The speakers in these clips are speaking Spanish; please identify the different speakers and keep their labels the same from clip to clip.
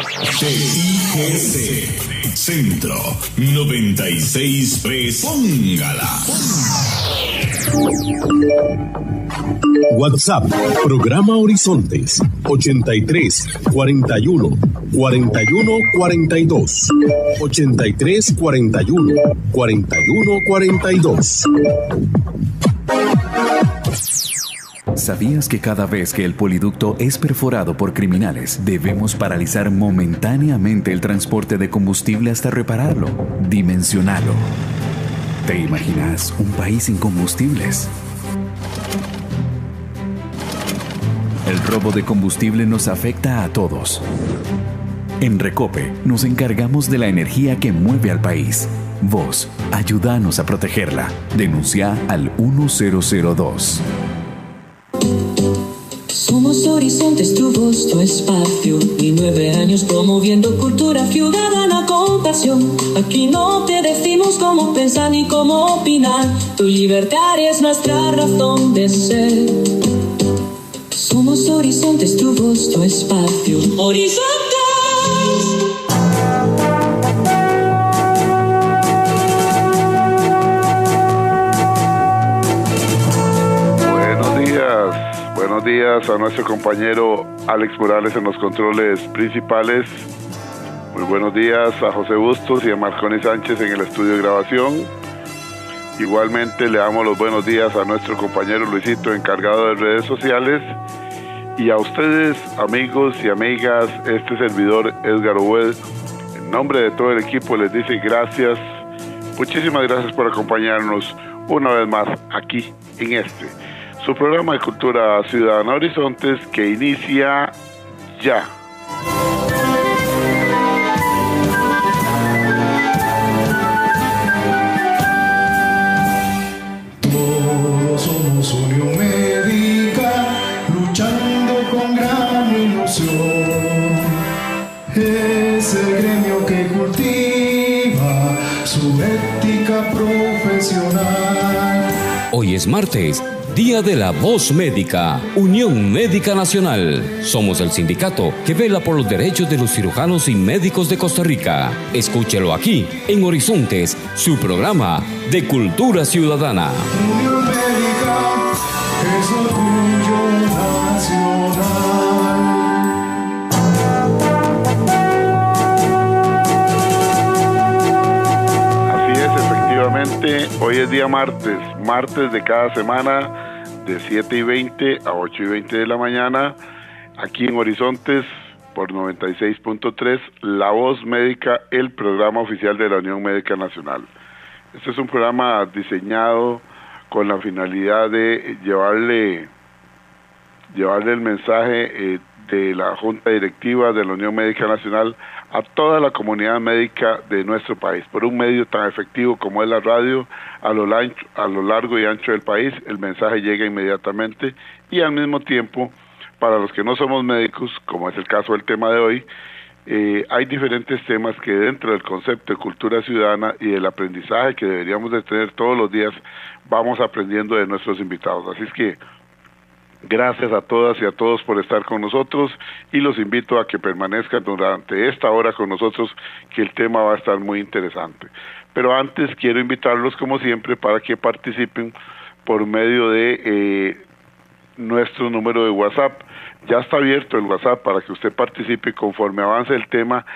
Speaker 1: TIGC Centro 96.3. Póngala.
Speaker 2: WhatsApp, programa Horizontes, 83 41 41 42. 83 41 41 42.
Speaker 3: ¿Sabías que cada vez que el poliducto es perforado por criminales, debemos paralizar momentáneamente el transporte de combustible hasta repararlo? Dimensionalo. ¿Te imaginas un país sin combustibles? El robo de combustible nos afecta a todos. En Recope nos encargamos de la energía que mueve al país. Vos, ayúdanos a protegerla. Denuncia al 1002.
Speaker 4: Somos Horizontes, tu voz, tu espacio. Y 9 años promoviendo cultura ciudadana con pasión. Aquí no te decimos cómo pensar ni cómo opinar. Tu libertad es nuestra razón de ser. Somos Horizontes, tu voz, tu espacio. ¡Horizontes!
Speaker 5: Buenos días a nuestro compañero Alex Morales en los controles principales. Muy buenos días a José Bustos y a Marconi Sánchez en el estudio de grabación. Igualmente le damos los buenos días a nuestro compañero Luisito, encargado de redes sociales. Y a ustedes, amigos y amigas, este servidor Edgar Obed, en nombre de todo el equipo les dice gracias. Muchísimas gracias por acompañarnos una vez más aquí en su programa de Cultura Ciudadana Horizontes, que inicia ya.
Speaker 6: Todos somos Unión Médica, luchando con gran ilusión. Es el gremio que cultiva su ética profesional.
Speaker 7: Hoy es martes, Día de la Voz Médica, Unión Médica Nacional. Somos el sindicato que vela por los derechos de los cirujanos y médicos de Costa Rica. Escúchelo aquí, en Horizontes, su programa de Cultura Ciudadana.
Speaker 6: Unión Médica es orgullo nacional.
Speaker 5: Así es, efectivamente, hoy es día martes de cada semana, de 7:20 a 8:20 de la mañana, aquí en Horizontes, por 96.3, La Voz Médica, el programa oficial de la Unión Médica Nacional. Este es un programa diseñado con la finalidad de llevarle el mensaje de la Junta Directiva de la Unión Médica Nacional a toda la comunidad médica de nuestro país. Por un medio tan efectivo como es la radio, a lo largo y ancho del país, el mensaje llega inmediatamente y al mismo tiempo, para los que no somos médicos, como es el caso del tema de hoy, hay diferentes temas que dentro del concepto de cultura ciudadana y del aprendizaje que deberíamos de tener todos los días, vamos aprendiendo de nuestros invitados. Así es que gracias a todas y a todos por estar con nosotros y los invito a que permanezcan durante esta hora con nosotros, que el tema va a estar muy interesante. Pero antes quiero invitarlos, como siempre, para que participen por medio de nuestro número de WhatsApp. Ya está abierto el WhatsApp para que usted participe conforme avance el tema.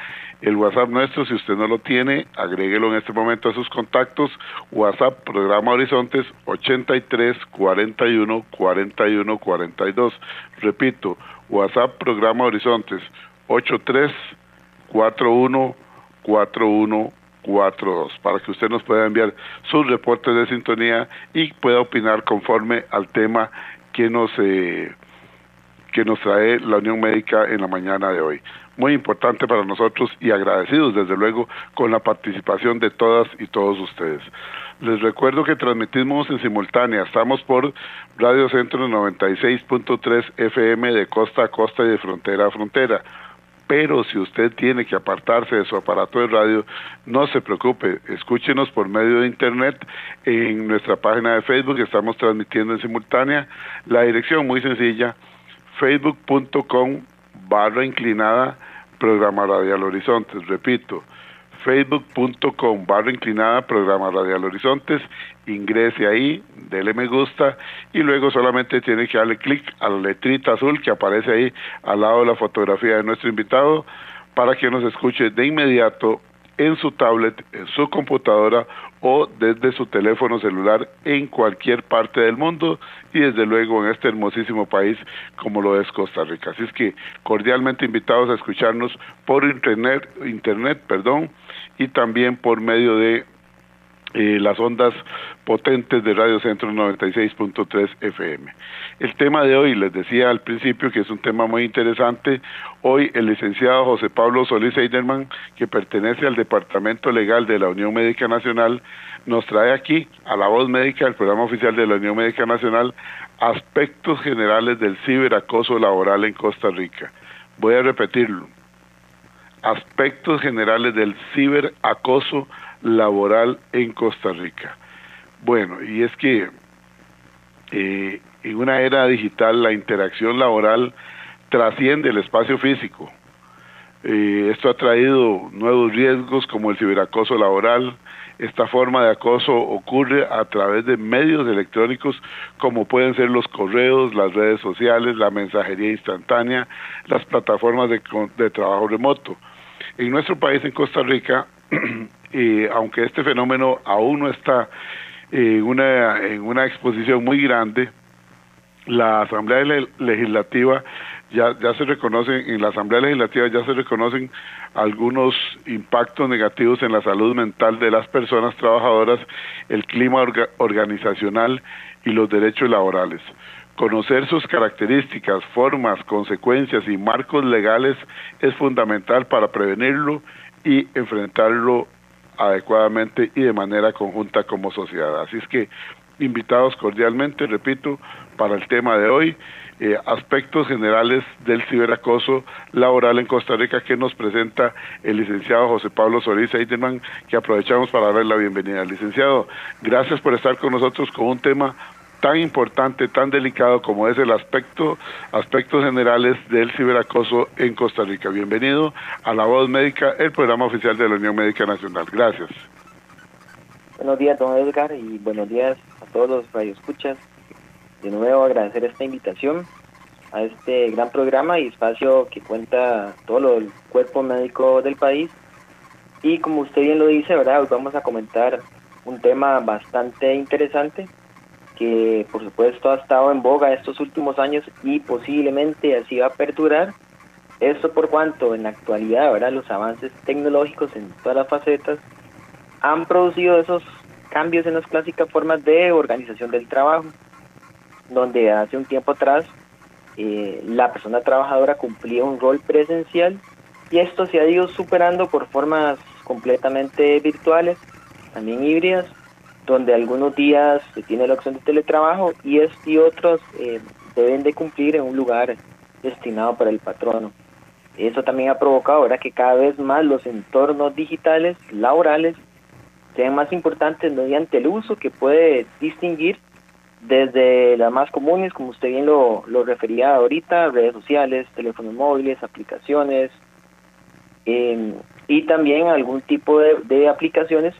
Speaker 5: El WhatsApp nuestro, si usted no lo tiene, agréguelo en este momento a sus contactos. WhatsApp, programa Horizontes, 83 41 41 42. Repito, WhatsApp, programa Horizontes, 83 41 41 42, para que usted nos pueda enviar sus reportes de sintonía y pueda opinar conforme al tema que nos trae la Unión Médica en la mañana de hoy. Muy importante para nosotros y agradecidos desde luego con la participación de todas y todos ustedes. Les recuerdo que transmitimos en simultánea, estamos por Radio Centro 96.3 FM de costa a costa y de frontera a frontera. Pero si usted tiene que apartarse de su aparato de radio, no se preocupe, escúchenos por medio de internet en nuestra página de Facebook, estamos transmitiendo en simultánea. La dirección muy sencilla, facebook.com// Programa Radial Horizontes. Repito, facebook.com/inclinada Programa Radial Horizontes. Ingrese ahí, dele me gusta y luego solamente tiene que darle clic a la letrita azul que aparece ahí al lado de la fotografía de nuestro invitado para que nos escuche de inmediato en su tablet, en su computadora o desde su teléfono celular en cualquier parte del mundo y desde luego en este hermosísimo país como lo es Costa Rica. Así es que cordialmente invitados a escucharnos por internet, y también por medio de las ondas potentes de Radio Centro 96.3 FM. El tema de hoy, les decía al principio que es un tema muy interesante. Hoy el licenciado José Pablo Solís Eiderman, que pertenece al Departamento Legal de la Unión Médica Nacional, nos trae aquí a La Voz Médica, el programa oficial de la Unión Médica Nacional, aspectos generales del ciberacoso laboral en Costa Rica. Voy a repetirlo. Aspectos generales del ciberacoso laboral en Costa Rica. Bueno, y es que en una era digital la interacción laboral trasciende el espacio físico. Esto ha traído nuevos riesgos como el ciberacoso laboral. Esta forma de acoso ocurre a través de medios electrónicos como pueden ser los correos, las redes sociales, la mensajería instantánea, las plataformas de trabajo remoto. En nuestro país, en Costa Rica, aunque este fenómeno aún no está en una exposición muy grande, la Asamblea Legislativa ya se reconocen, en la Asamblea Legislativa ya se reconocen algunos impactos negativos en la salud mental de las personas trabajadoras, el clima organizacional y los derechos laborales. Conocer sus características, formas, consecuencias y marcos legales es fundamental para prevenirlo y enfrentarlo adecuadamente y de manera conjunta como sociedad. Así es que invitados cordialmente, repito, para el tema de hoy, aspectos generales del ciberacoso laboral en Costa Rica que nos presenta el licenciado José Pablo Solís Eiderman, que aprovechamos para darle la bienvenida. Licenciado, gracias por estar con nosotros con un tema tan importante, tan delicado como es el aspectos generales del ciberacoso en Costa Rica. Bienvenido a La Voz Médica, el programa oficial de la Unión Médica Nacional. Gracias.
Speaker 8: Buenos días, don Edgar, y buenos días a todos los radioescuchas. De nuevo agradecer esta invitación a este gran programa y espacio que cuenta todo el cuerpo médico del país. Y como usted bien lo dice, ¿verdad? Hoy vamos a comentar un tema bastante interesante que por supuesto ha estado en boga estos últimos años y posiblemente así va a perdurar. Esto por cuanto en la actualidad, ¿verdad?, los avances tecnológicos en todas las facetas han producido esos cambios en las clásicas formas de organización del trabajo, donde hace un tiempo atrás la persona trabajadora cumplía un rol presencial y esto se ha ido superando por formas completamente virtuales, también híbridas, donde algunos días se tiene la opción de teletrabajo y otros deben de cumplir en un lugar destinado para el patrono. Eso también ha provocado ahora que cada vez más los entornos digitales laborales sean más importantes mediante el uso que puede distinguir desde las más comunes, como usted bien lo refería ahorita, redes sociales, teléfonos móviles, aplicaciones, y también algún tipo de aplicaciones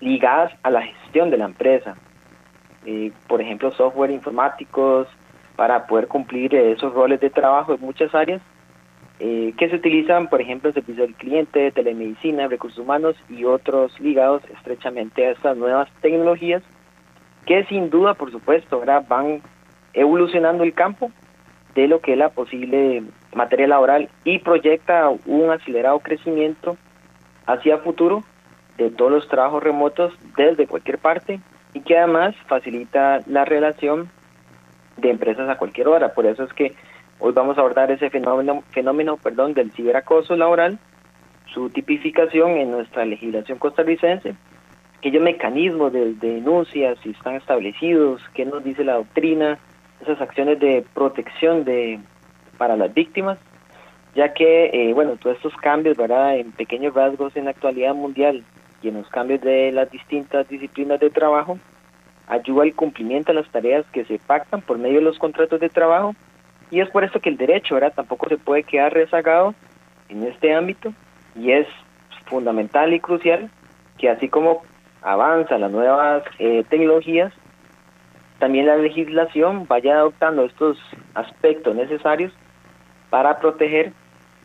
Speaker 8: ligadas a la gestión de la empresa, por ejemplo software informáticos para poder cumplir esos roles de trabajo en muchas áreas que se utilizan, por ejemplo, en servicio al cliente, telemedicina, recursos humanos y otros ligados estrechamente a estas nuevas tecnologías que sin duda, por supuesto, ahora van evolucionando el campo de lo que es la posible materia laboral y proyecta un acelerado crecimiento hacia futuro de todos los trabajos remotos desde cualquier parte y que además facilita la relación de empresas a cualquier hora. Por eso es que hoy vamos a abordar ese fenómeno del ciberacoso laboral, su tipificación en nuestra legislación costarricense, aquellos mecanismos de denuncia, si están establecidos, qué nos dice la doctrina, esas acciones de protección para las víctimas, ya que, todos estos cambios, ¿verdad?, en pequeños rasgos en la actualidad mundial y en los cambios de las distintas disciplinas de trabajo, ayuda al cumplimiento de las tareas que se pactan por medio de los contratos de trabajo, y es por eso que el derecho, ¿verdad?, tampoco se puede quedar rezagado en este ámbito, y es fundamental y crucial que así como avanzan las nuevas tecnologías, también la legislación vaya adoptando estos aspectos necesarios para proteger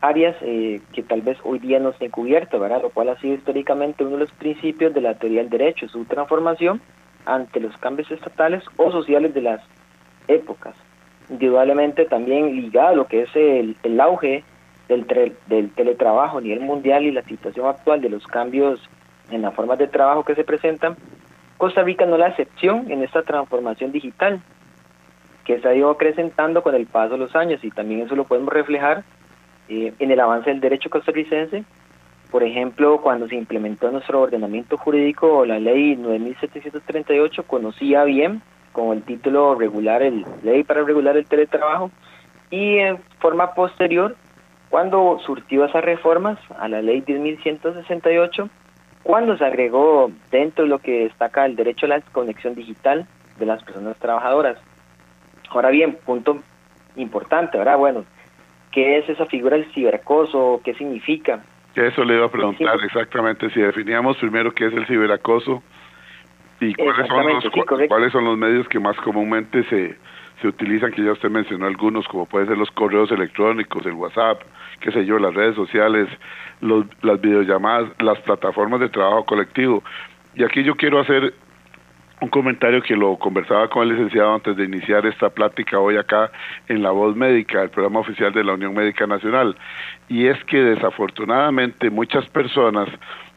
Speaker 8: áreas que tal vez hoy día no estén cubiertas, ¿verdad? Lo cual ha sido históricamente uno de los principios de la teoría del derecho, su transformación ante los cambios estatales o sociales de las épocas. Indudablemente también ligado a lo que es el auge del teletrabajo a nivel mundial y la situación actual de los cambios en las formas de trabajo que se presentan, Costa Rica no es la excepción en esta transformación digital que se ha ido acrecentando con el paso de los años, y también eso lo podemos reflejar en el avance del derecho costarricense. Por ejemplo, cuando se implementó nuestro ordenamiento jurídico la ley 9738, conocía bien con el título Ley para regular el teletrabajo, y en forma posterior, cuando surtió esas reformas a la ley 10.168, cuando se agregó dentro de lo que destaca el derecho a la desconexión digital de las personas trabajadoras. Ahora bien, punto importante, ¿verdad? Bueno, ¿qué es esa figura del ciberacoso? ¿Qué significa?
Speaker 5: Eso le iba a preguntar exactamente, si definíamos primero qué es el ciberacoso y cuáles son los medios que más comúnmente se utilizan, que ya usted mencionó algunos, como pueden ser los correos electrónicos, el WhatsApp, qué sé yo, las redes sociales, las videollamadas, las plataformas de trabajo colectivo. Y aquí yo quiero hacer un comentario que lo conversaba con el licenciado antes de iniciar esta plática hoy acá en La Voz Médica, el programa oficial de la Unión Médica Nacional, y es que desafortunadamente muchas personas,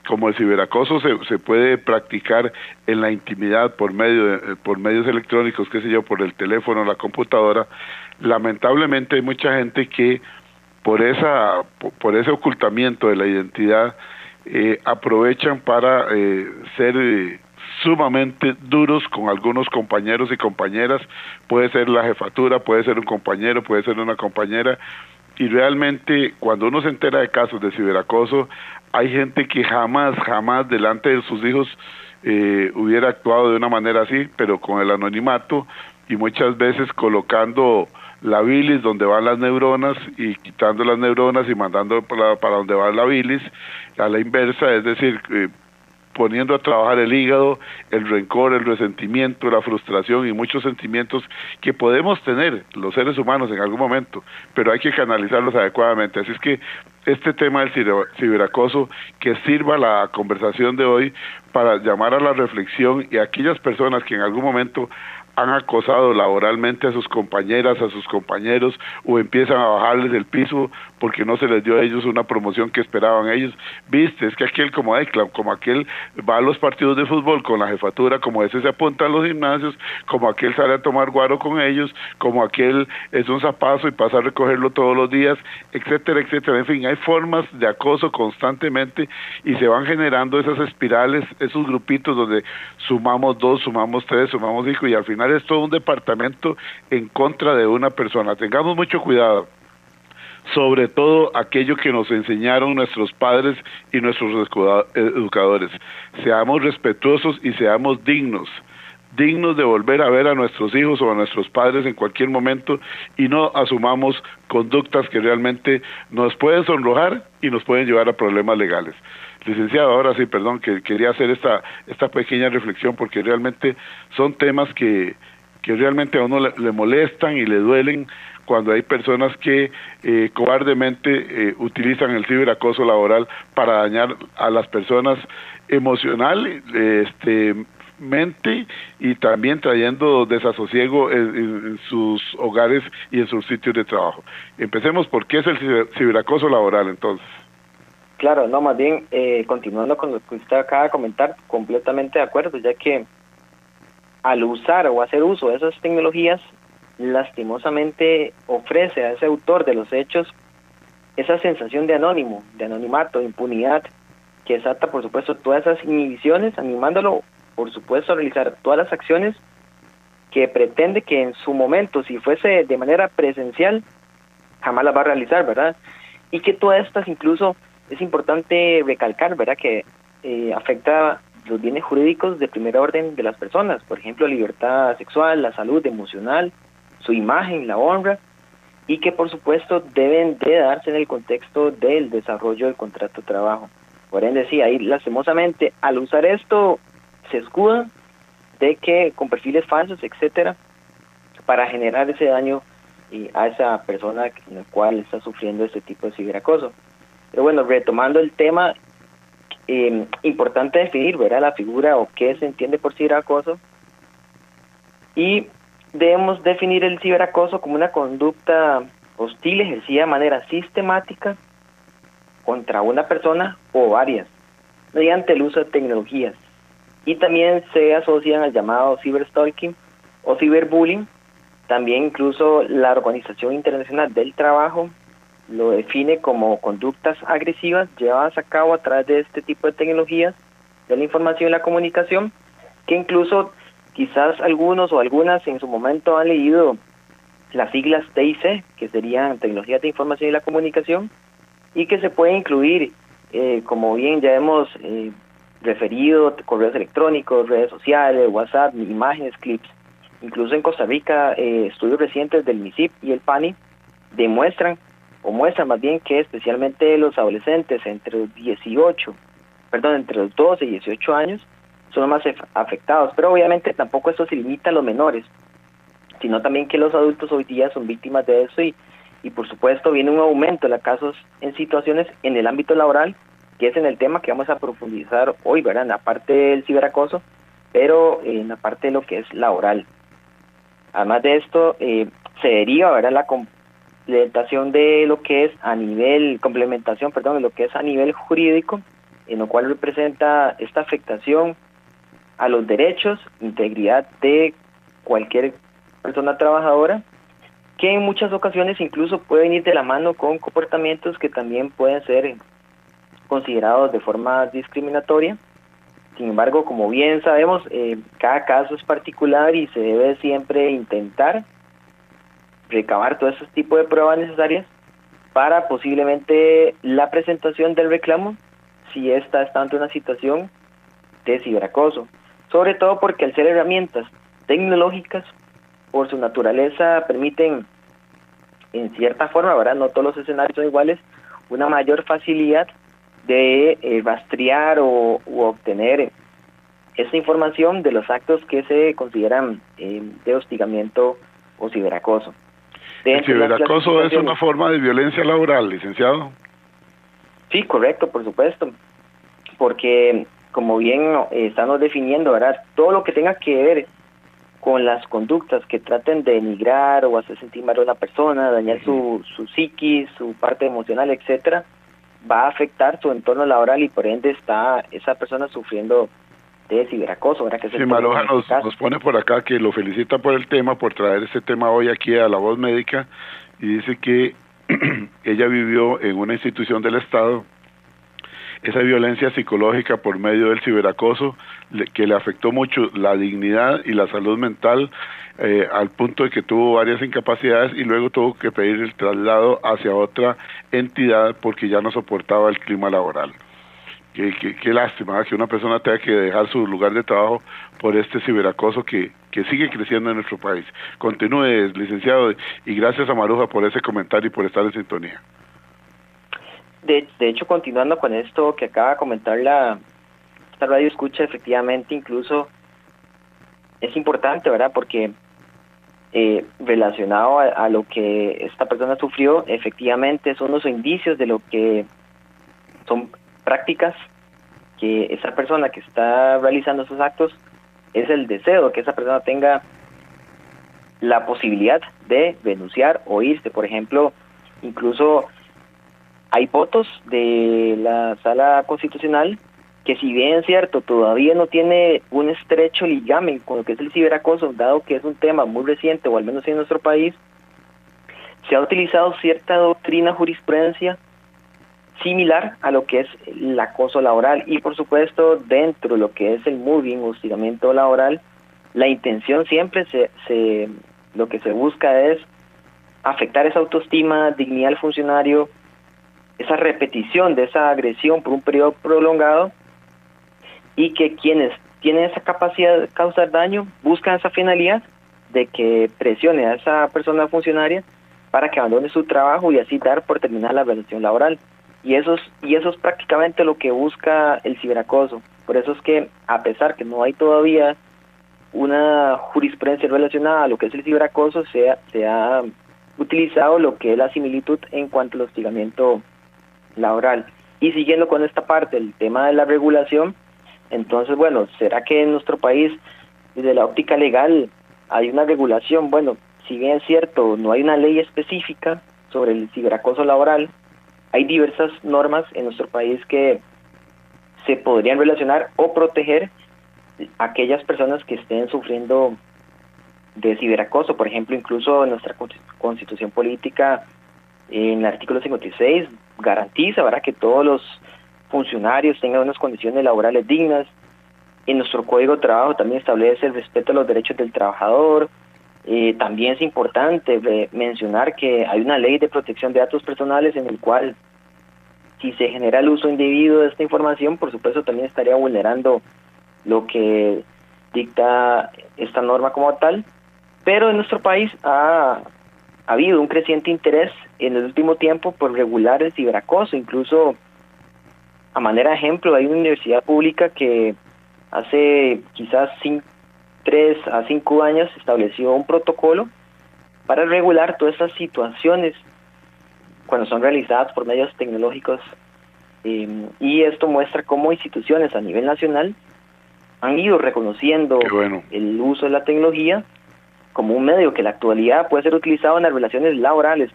Speaker 5: como el ciberacoso se puede practicar en la intimidad por medios electrónicos, qué sé yo, por el teléfono, la computadora, lamentablemente hay mucha gente que por ese ocultamiento de la identidad aprovechan para ser sumamente duros con algunos compañeros y compañeras. Puede ser la jefatura, puede ser un compañero, puede ser una compañera, y realmente cuando uno se entera de casos de ciberacoso, hay gente que jamás delante de sus hijos hubiera actuado de una manera así, pero con el anonimato, y muchas veces colocando la bilis donde van las neuronas y quitando las neuronas y mandando para donde va la bilis, a la inversa, es decir, poniendo a trabajar el hígado, el rencor, el resentimiento, la frustración y muchos sentimientos que podemos tener los seres humanos en algún momento, pero hay que canalizarlos adecuadamente. Así es que este tema del ciberacoso, que sirva la conversación de hoy para llamar a la reflexión, y a aquellas personas que en algún momento han acosado laboralmente a sus compañeras, a sus compañeros, o empiezan a bajarles el piso porque no se les dio a ellos una promoción que esperaban ellos. Viste, es que aquel como aquel va a los partidos de fútbol con la jefatura, como ese se apunta a los gimnasios, como aquel sale a tomar guaro con ellos, como aquel es un zapazo y pasa a recogerlo todos los días, etcétera, etcétera. En fin, hay formas de acoso constantemente y se van generando esas espirales, esos grupitos donde sumamos 2, sumamos 3, sumamos 5, y al final es todo un departamento en contra de una persona. Tengamos mucho cuidado, sobre todo aquello que nos enseñaron nuestros padres y nuestros educadores. Seamos respetuosos y seamos dignos de volver a ver a nuestros hijos o a nuestros padres en cualquier momento, y no asumamos conductas que realmente nos pueden sonrojar y nos pueden llevar a problemas legales. Licenciado, ahora sí, perdón, que quería hacer esta pequeña reflexión, porque realmente son temas que realmente a uno le molestan y le duelen cuando hay personas que cobardemente utilizan el ciberacoso laboral para dañar a las personas emocional, mente, y también trayendo desasosiego en sus hogares y en sus sitios de trabajo. Empecemos por qué es el ciberacoso laboral, entonces.
Speaker 8: Claro, no, más bien, continuando con lo que usted acaba de comentar, completamente de acuerdo, ya que al usar o hacer uso de esas tecnologías, lastimosamente ofrece a ese autor de los hechos esa sensación de anonimato, de impunidad, que desata, por supuesto, todas esas inhibiciones, animándolo, por supuesto, a realizar todas las acciones que pretende que en su momento, si fuese de manera presencial, jamás las va a realizar, ¿verdad? Y que todas estas, incluso, es importante recalcar, ¿verdad?, que afecta los bienes jurídicos de primer orden de las personas, por ejemplo, libertad sexual, la salud emocional, su imagen, la honra, y que por supuesto deben de darse en el contexto del desarrollo del contrato de trabajo. Por ende, sí, ahí lastimosamente al usar esto se escudan de que con perfiles falsos, etcétera, para generar ese daño a esa persona en la cual está sufriendo este tipo de ciberacoso. Pero bueno, retomando el tema, importante definir, ¿verdad?, la figura o qué se entiende por ciberacoso, y debemos definir el ciberacoso como una conducta hostil ejercida de manera sistemática contra una persona o varias, mediante el uso de tecnologías, y también se asocian al llamado ciberstalking o ciberbullying. También incluso la Organización Internacional del Trabajo lo define como conductas agresivas llevadas a cabo a través de este tipo de tecnologías de la información y la comunicación, que incluso quizás algunos o algunas en su momento han leído las siglas TIC, que serían Tecnologías de Información y la Comunicación, y que se puede incluir, como bien ya hemos referido, correos electrónicos, redes sociales, WhatsApp, imágenes, clips. Incluso en Costa Rica, estudios recientes del MISIP y el PANI muestran más bien que especialmente los adolescentes entre los 12 y 18 años son los más afectados, pero obviamente tampoco esto se limita a los menores, sino también que los adultos hoy día son víctimas de eso y por supuesto viene un aumento de casos en situaciones en el ámbito laboral, que es en el tema que vamos a profundizar hoy, ¿verdad?, en la parte del ciberacoso, pero en la parte de lo que es laboral. Además de esto, se deriva, ¿verdad?, la complementación de lo que es a nivel jurídico, en lo cual representa esta afectación a los derechos, integridad de cualquier persona trabajadora, que en muchas ocasiones incluso puede venir de la mano con comportamientos que también pueden ser considerados de forma discriminatoria. Sin embargo, como bien sabemos, cada caso es particular y se debe siempre intentar recabar todo ese tipo de pruebas necesarias para posiblemente la presentación del reclamo, si ésta está ante una situación de ciberacoso. Sobre todo porque al ser herramientas tecnológicas, por su naturaleza, permiten, en cierta forma, ¿verdad?, no todos los escenarios son iguales, una mayor facilidad de rastrear u obtener esa información de los actos que se consideran de hostigamiento o ciberacoso.
Speaker 5: ¿El ciberacoso es una forma de violencia laboral, licenciado?
Speaker 8: Sí, correcto, por supuesto, porque como bien estamos definiendo, ¿verdad?, todo lo que tenga que ver con las conductas que traten de denigrar o hacer sentir mal a una persona, dañar su psiquis, su parte emocional, etcétera, va a afectar su entorno laboral y por ende está esa persona sufriendo de ciberacoso, ¿verdad? Que
Speaker 5: sí, Maruja nos pone por acá que lo felicita por el tema, por traer este tema hoy aquí a La Voz Médica, y dice que ella vivió en una institución del Estado esa violencia psicológica por medio del ciberacoso que le afectó mucho la dignidad y la salud mental, al punto de que tuvo varias incapacidades y luego tuvo que pedir el traslado hacia otra entidad porque ya no soportaba el clima laboral. Qué lástima que una persona tenga que dejar su lugar de trabajo por este ciberacoso que sigue creciendo en nuestro país. Continúe, licenciado, y gracias a Maruja por ese comentario y por estar en sintonía.
Speaker 8: De hecho, continuando con esto que acaba de comentar esta radio escucha, efectivamente, incluso es importante, ¿verdad?, porque relacionado a lo que esta persona sufrió, efectivamente son los indicios de lo que son prácticas que esa persona que está realizando esos actos, es el deseo que esa persona tenga la posibilidad de denunciar o irse. Por ejemplo, incluso hay votos de la Sala Constitucional que, si bien es cierto, todavía no tiene un estrecho ligamen con lo que es el ciberacoso, dado que es un tema muy reciente, o al menos en nuestro país, se ha utilizado cierta doctrina, jurisprudencia similar a lo que es el acoso laboral, y por supuesto dentro de lo que es el mobbing, hostigamiento laboral, la intención siempre lo que se busca es afectar esa autoestima, dignidad del funcionario, esa repetición de esa agresión por un periodo prolongado, y que quienes tienen esa capacidad de causar daño buscan esa finalidad de que presione a esa persona funcionaria para que abandone su trabajo y así dar por terminar la relación laboral. Y eso es prácticamente lo que busca el ciberacoso. Por eso es que, a pesar que no hay todavía una jurisprudencia relacionada a lo que es el ciberacoso, se ha utilizado lo que es la similitud en cuanto al hostigamiento laboral. Y siguiendo con esta parte, el tema de la regulación, entonces, bueno, ¿será que en nuestro país, desde la óptica legal, hay una regulación? Bueno, si bien es cierto, no hay una ley específica sobre el ciberacoso laboral, hay diversas normas en nuestro país que se podrían relacionar o proteger a aquellas personas que estén sufriendo de ciberacoso. Por ejemplo, incluso en nuestra constitución política, en el artículo 56, garantiza, ¿verdad?, que todos los funcionarios tengan unas condiciones laborales dignas. En nuestro Código de Trabajo también establece el respeto a los derechos del trabajador. También es importante mencionar que hay una ley de protección de datos personales en el cual, si se genera el uso indebido de esta información, por supuesto también estaría vulnerando lo que dicta esta norma como tal. Pero en nuestro país ha habido un creciente interés en el último tiempo por regular el ciberacoso. Incluso, a manera de ejemplo, hay una universidad pública que hace quizás 3 a 5 años estableció un protocolo para regular todas estas situaciones cuando son realizadas por medios tecnológicos, y esto muestra cómo instituciones a nivel nacional han ido reconociendo el uso de la tecnología como un medio que en la actualidad puede ser utilizado en las relaciones laborales,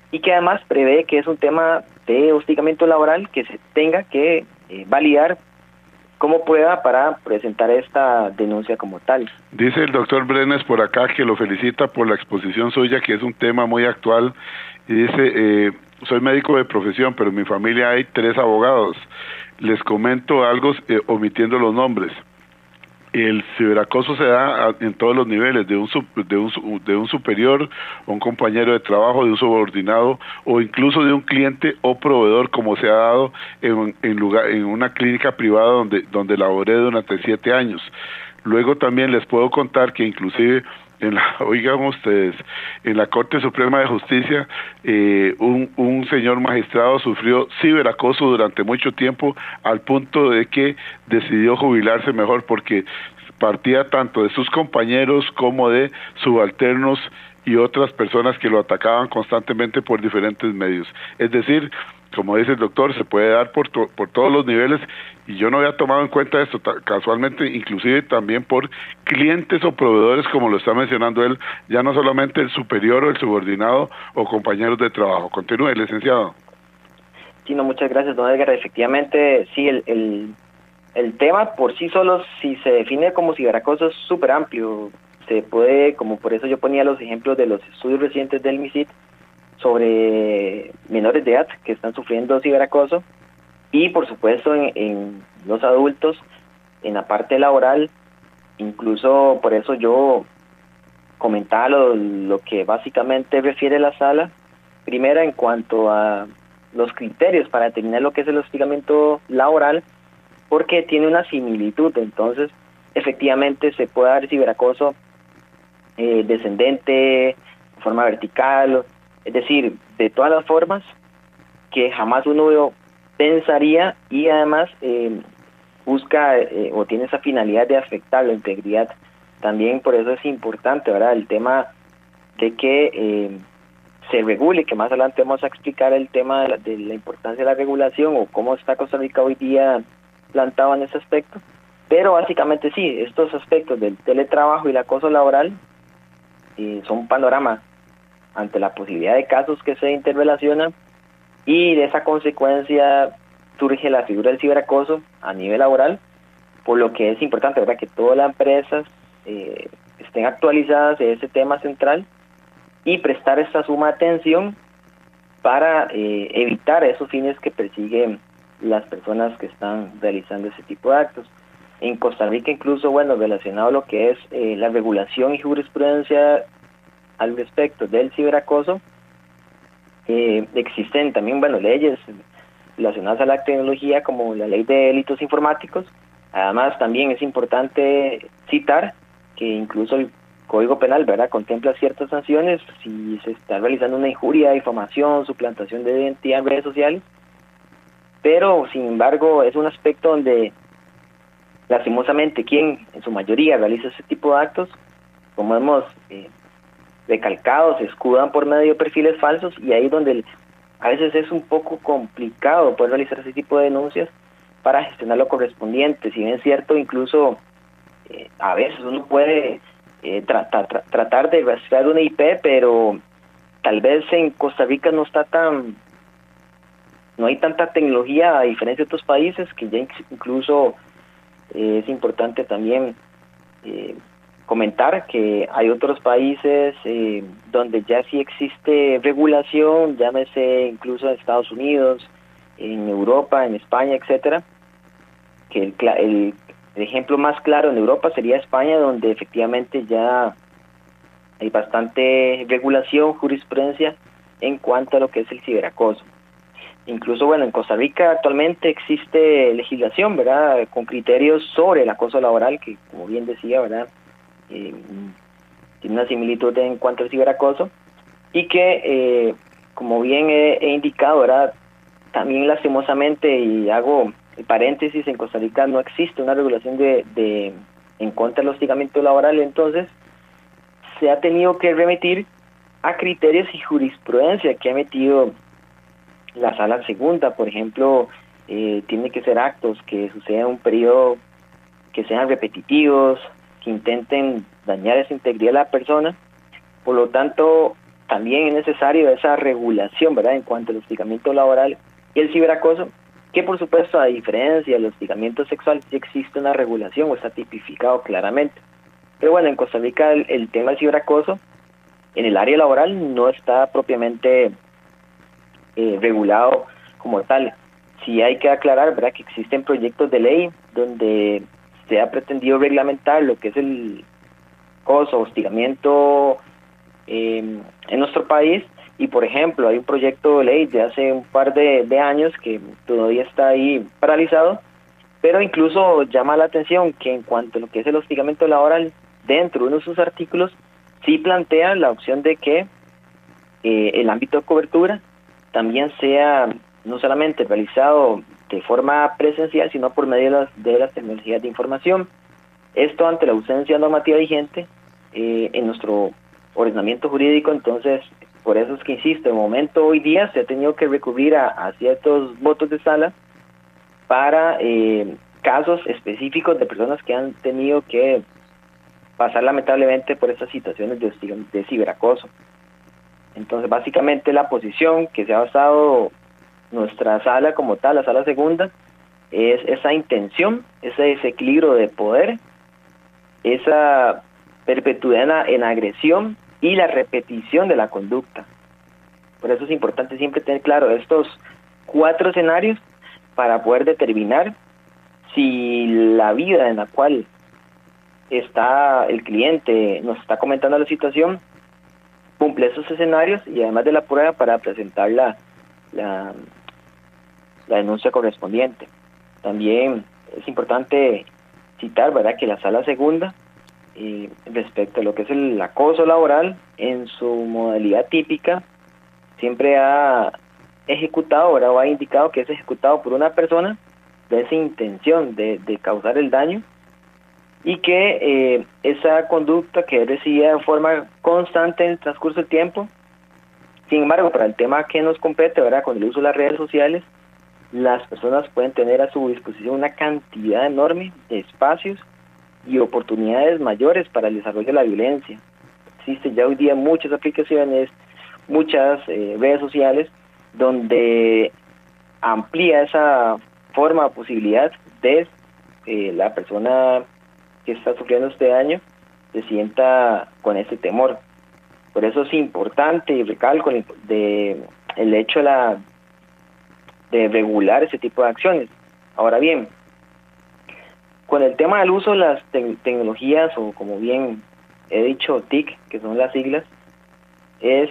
Speaker 8: y que además prevé que es un tema de hostigamiento laboral que se tenga que validar como prueba para presentar esta denuncia como tal.
Speaker 5: Dice el doctor Brenes por acá que lo felicita por la exposición suya, que es un tema muy actual, y dice, soy médico de profesión, pero en mi familia hay 3 abogados. Les comento algo omitiendo los nombres. El ciberacoso se da en todos los niveles, de un superior, un compañero de trabajo, de un subordinado, o incluso de un cliente o proveedor, como se ha dado en una clínica privada donde laboré durante 7 años. Luego también les puedo contar que inclusive oigan ustedes, en la Corte Suprema de Justicia, un señor magistrado sufrió ciberacoso durante mucho tiempo, al punto de que decidió jubilarse mejor, porque partía tanto de sus compañeros como de subalternos y otras personas que lo atacaban constantemente por diferentes medios. Es decir, como dice el doctor, se puede dar por todos los niveles, y yo no había tomado en cuenta esto casualmente, inclusive también por clientes o proveedores, como lo está mencionando él, ya no solamente el superior o el subordinado o compañeros de trabajo. Continúe, licenciado.
Speaker 8: Sí, no, muchas gracias, don Edgar. Efectivamente, sí, el tema por sí solo, si se define como ciberacoso, es súper amplio. Se puede, como por eso yo ponía los ejemplos de los estudios recientes del MISIT, sobre menores de edad que están sufriendo ciberacoso, y por supuesto en los adultos, en la parte laboral. Incluso por eso yo comentaba lo que básicamente refiere la sala, primera en cuanto a los criterios para determinar lo que es el hostigamiento laboral, porque tiene una similitud. Entonces, efectivamente se puede dar ciberacoso descendente, de forma vertical, es decir, de todas las formas que jamás uno pensaría, y además busca o tiene esa finalidad de afectar la integridad. También por eso es importante, ¿verdad?, el tema de que se regule, que más adelante vamos a explicar el tema de la importancia de la regulación o cómo está Costa Rica hoy día plantado en ese aspecto. Pero básicamente sí, estos aspectos del teletrabajo y el acoso laboral son un panorama ante la posibilidad de casos que se interrelacionan, y de esa consecuencia surge la figura del ciberacoso a nivel laboral, por lo que es importante, ¿verdad?, que todas las empresas estén actualizadas de ese tema central y prestar esta suma de atención para evitar esos fines que persiguen las personas que están realizando ese tipo de actos. En Costa Rica, incluso, bueno, relacionado a lo que es la regulación y jurisprudencia al respecto del ciberacoso, existen también, bueno, leyes relacionadas a la tecnología, como la ley de delitos informáticos. Además, también es importante citar que incluso Código Penal, ¿verdad? Contempla ciertas sanciones si se está realizando una injuria, difamación, suplantación de identidad en redes sociales, pero sin embargo es un aspecto donde lastimosamente quien en su mayoría realiza ese tipo de actos, como hemos recalcado, se escudan por medio de perfiles falsos, y ahí es donde a veces es un poco complicado poder realizar ese tipo de denuncias para gestionar lo correspondiente. Si bien es cierto, incluso a veces uno puede tratar de rastrear una IP, pero tal vez en Costa Rica no hay tanta tecnología, a diferencia de otros países, que ya incluso es importante también comentar que hay otros países donde ya sí existe regulación, llámese incluso en Estados Unidos, en Europa, en España, etcétera, que el ejemplo más claro en Europa sería España, donde efectivamente ya hay bastante regulación, jurisprudencia en cuanto a lo que es el ciberacoso. Incluso, bueno, en Costa Rica actualmente existe legislación, ¿verdad?, con criterios sobre el acoso laboral, que como bien decía, ¿verdad?, tiene una similitud en cuanto al ciberacoso, y que, como bien he indicado, ¿verdad?, también lastimosamente, y hago el paréntesis, en Costa Rica no existe una regulación en contra del hostigamiento laboral. Entonces se ha tenido que remitir a criterios y jurisprudencia que ha emitido la Sala Segunda. Por ejemplo, tiene que ser actos que sucedan en un periodo que sean repetitivos, que intenten dañar esa integridad de la persona. Por lo tanto, también es necesario esa regulación, ¿verdad?, en cuanto al hostigamiento laboral y el ciberacoso, que por supuesto, a diferencia del hostigamiento sexual, sí existe una regulación o está tipificado claramente. Pero bueno, en Costa Rica el tema del ciberacoso en el área laboral no está propiamente regulado como tal. Sí hay que aclarar, ¿verdad?, que existen proyectos de ley donde se ha pretendido reglamentar lo que es el acoso, hostigamiento en nuestro país. Y por ejemplo, hay un proyecto de ley de hace un par de años que todavía está ahí paralizado, pero incluso llama la atención que en cuanto a lo que es el hostigamiento laboral, dentro de uno de sus artículos, sí plantea la opción de que el ámbito de cobertura también sea no solamente realizado de forma presencial, sino por medio de las tecnologías de información. Esto ante la ausencia normativa vigente en nuestro ordenamiento jurídico. Entonces, por eso es que insisto, de momento hoy día se ha tenido que recurrir a ciertos votos de sala para casos específicos de personas que han tenido que pasar lamentablemente por estas situaciones de ciberacoso. Entonces, básicamente la posición que se ha basado nuestra sala como tal, la Sala Segunda, es esa intención, ese desequilibrio de poder, esa perpetuidad en agresión y la repetición de la conducta. Por eso es importante siempre tener claro estos 4 escenarios para poder determinar si la vida en la cual está el cliente, nos está comentando la situación, cumple esos escenarios, y además de la prueba para presentar la denuncia correspondiente. También es importante citar, ¿verdad?, que la Sala Segunda, respecto a lo que es el acoso laboral, en su modalidad típica, siempre ha ejecutado, ¿verdad?, o ha indicado que es ejecutado por una persona de esa intención de causar el daño, y que esa conducta que decía de forma constante en el transcurso del tiempo. Sin embargo, para el tema que nos compete, ¿verdad?, con el uso de las redes sociales, las personas pueden tener a su disposición una cantidad enorme de espacios y oportunidades mayores para el desarrollo de la violencia. Existen ya hoy día muchas aplicaciones, muchas redes sociales, donde amplía esa forma, posibilidad de la persona que está sufriendo este daño se sienta con ese temor. Por eso es importante, y recalco el hecho de regular ese tipo de acciones. Ahora bien, con el tema del uso de las tecnologías, o como bien he dicho, TIC, que son las siglas, es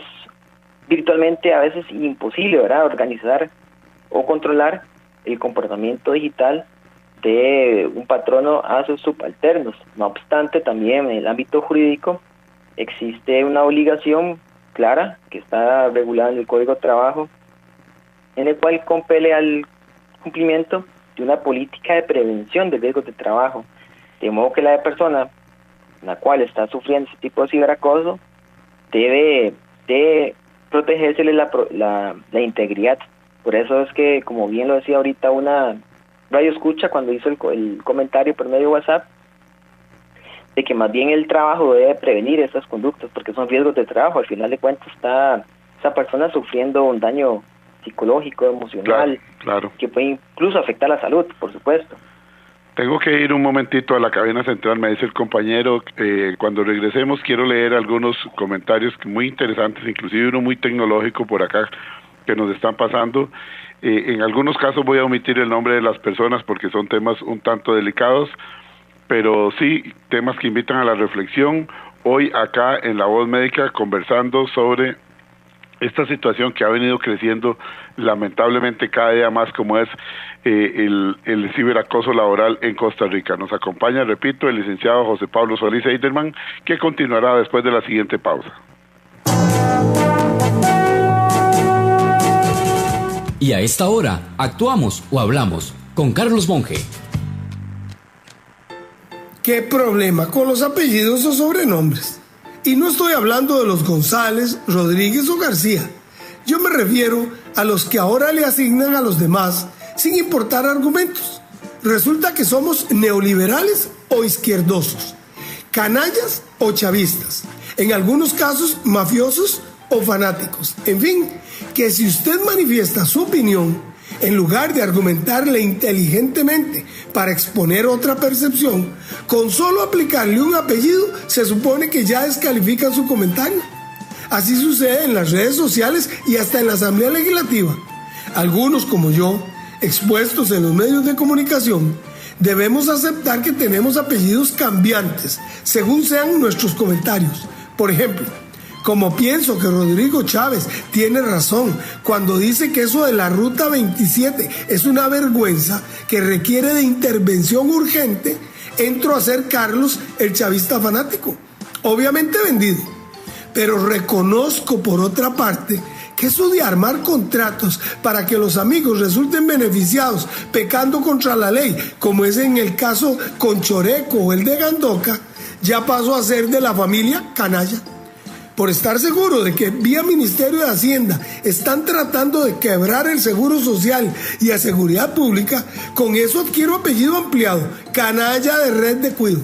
Speaker 8: virtualmente a veces imposible, ¿verdad?, organizar o controlar el comportamiento digital de un patrono a sus subalternos. No obstante, también en el ámbito jurídico existe una obligación clara que está regulada en el Código de Trabajo, en el cual compele al cumplimiento de una política de prevención de riesgos de trabajo, de modo que la persona la cual está sufriendo ese tipo de ciberacoso debe de protegérsele la integridad. Por eso es que, como bien lo decía ahorita una radio escucha cuando hizo el comentario por medio de WhatsApp, de que más bien el trabajo debe prevenir estas conductas, porque son riesgos de trabajo. Al final de cuentas está esa persona sufriendo un daño psicológico, emocional,
Speaker 5: claro,
Speaker 8: que puede incluso afectar la salud, por supuesto.
Speaker 5: Tengo que ir un momentito a la cabina central, me dice el compañero. Cuando regresemos quiero leer algunos comentarios muy interesantes, inclusive uno muy tecnológico por acá que nos están pasando. En algunos casos voy a omitir el nombre de las personas porque son temas un tanto delicados, pero sí temas que invitan a la reflexión. Hoy acá en La Voz Médica conversando sobre esta situación que ha venido creciendo lamentablemente cada día más, como es el ciberacoso laboral en Costa Rica. Nos acompaña, repito, el licenciado José Pablo Solís Eiderman, que continuará después de la siguiente pausa.
Speaker 7: Y a esta hora, actuamos o hablamos con Carlos Monge.
Speaker 9: ¿Qué problema con los apellidos o sobrenombres? Y no estoy hablando de los González, Rodríguez o García. Yo me refiero a los que ahora le asignan a los demás sin importar argumentos. Resulta que somos neoliberales o izquierdosos, canallas o chavistas, en algunos casos mafiosos o fanáticos. En fin, que si usted manifiesta su opinión, en lugar de argumentarle inteligentemente para exponer otra percepción, con solo aplicarle un apellido, se supone que ya descalifican su comentario. Así sucede en las redes sociales y hasta en la Asamblea Legislativa. Algunos, como yo, expuestos en los medios de comunicación, debemos aceptar que tenemos apellidos cambiantes, según sean nuestros comentarios. Por ejemplo, como pienso que Rodrigo Chávez tiene razón cuando dice que eso de la Ruta 27 es una vergüenza que requiere de intervención urgente, entro a ser Carlos el chavista fanático, obviamente vendido. Pero reconozco por otra parte que eso de armar contratos para que los amigos resulten beneficiados pecando contra la ley, como es en el caso con Choreco o el de Gandoca, ya pasó a ser de la familia canalla. Por estar seguro de que vía Ministerio de Hacienda están tratando de quebrar el Seguro Social y a Seguridad Pública, con eso adquiero apellido ampliado, canalla de Red de Cuido.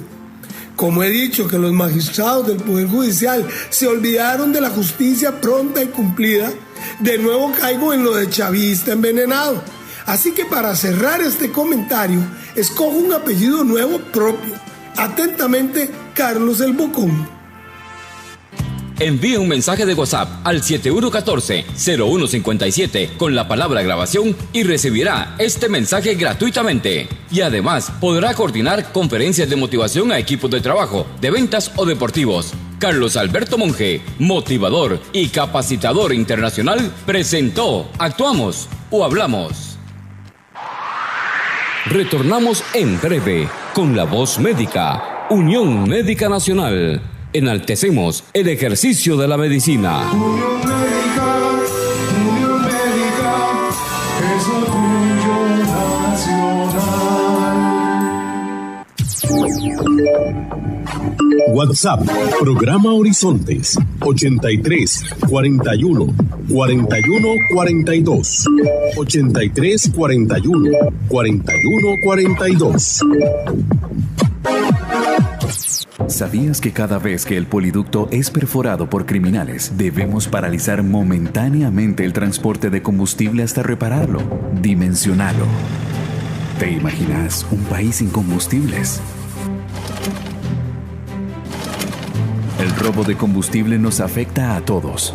Speaker 9: Como he dicho que los magistrados del Poder Judicial se olvidaron de la justicia pronta y cumplida, de nuevo caigo en lo de chavista envenenado. Así que para cerrar este comentario, escojo un apellido nuevo propio. Atentamente, Carlos el Bocón.
Speaker 7: Envíe un mensaje de WhatsApp al 7114-0157 con la palabra grabación y recibirá este mensaje gratuitamente. Y además podrá coordinar conferencias de motivación a equipos de trabajo, de ventas o deportivos. Carlos Alberto Monge, motivador y capacitador internacional, presentó Actuamos o Hablamos. Retornamos en breve con La Voz Médica, Unión Médica Nacional. Enaltecemos el ejercicio de la medicina.
Speaker 6: Unión Médica es orgullo nacional.
Speaker 2: WhatsApp, programa Horizontes, 83 41 41 42. 83 41 41 42.
Speaker 3: ¿Sabías que cada vez que el poliducto es perforado por criminales, debemos paralizar momentáneamente el transporte de combustible hasta repararlo? Dimensionalo. ¿Te imaginas un país sin combustibles? El robo de combustible nos afecta a todos.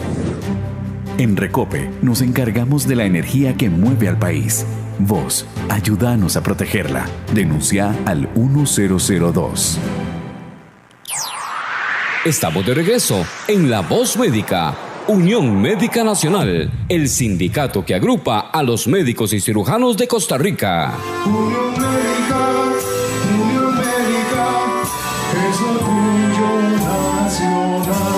Speaker 3: En Recope nos encargamos de la energía que mueve al país. Vos, ayúdanos a protegerla. Denuncia al 1002.
Speaker 7: Estamos de regreso en La Voz Médica, Unión Médica Nacional, el sindicato que agrupa a los médicos y cirujanos de Costa Rica.
Speaker 6: Unión Médica es orgullo nacional.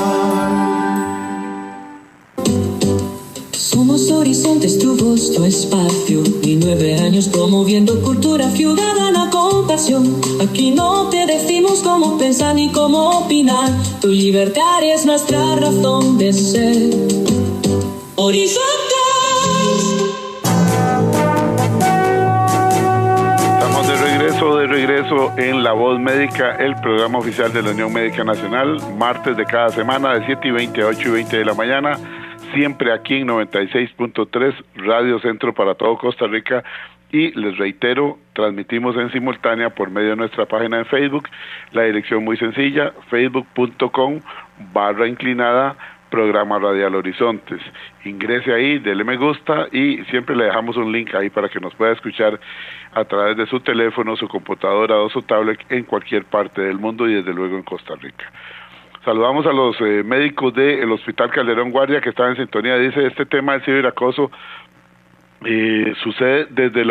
Speaker 4: Somos Horizontes, tu voz, tu espacio. Y 9 años promoviendo cultura ciudadana con pasión. Aquí no te decimos cómo pensar ni cómo opinar. Tu libertad es nuestra razón de ser. Horizontes.
Speaker 5: Estamos de regreso en La Voz Médica, el programa oficial de la Unión Médica Nacional, martes de cada semana de 7:20 a 8:20 de la mañana, siempre aquí en 96.3 Radio Centro para todo Costa Rica. Y les reitero, transmitimos en simultánea por medio de nuestra página en Facebook, la dirección muy sencilla, facebook.com/inclinada Programa Radial Horizontes. Ingrese ahí, dele me gusta y siempre le dejamos un link ahí para que nos pueda escuchar a través de su teléfono, su computadora o su tablet en cualquier parte del mundo y desde luego en Costa Rica. Saludamos a los médicos del Hospital Calderón Guardia que están en sintonía. Dice, este tema del ciberacoso sucede desde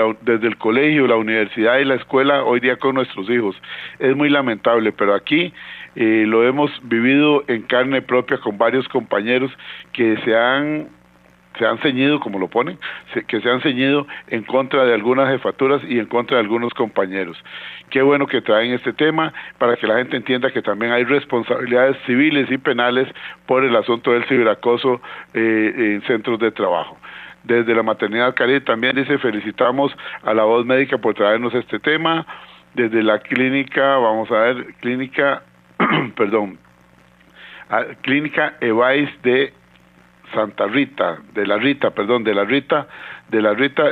Speaker 5: el colegio, la universidad y la escuela hoy día con nuestros hijos. Es muy lamentable, pero aquí lo hemos vivido en carne propia con varios compañeros que se han ceñido, como lo ponen, que se han ceñido en contra de algunas jefaturas y en contra de algunos compañeros. Qué bueno que traen este tema para que la gente entienda que también hay responsabilidades civiles y penales por el asunto del ciberacoso en centros de trabajo. Desde la Maternidad Caribe también dice, felicitamos a La Voz Médica por traernos este tema. Desde la clínica, vamos a ver, clínica Evais de Santa Rita, de la Rita,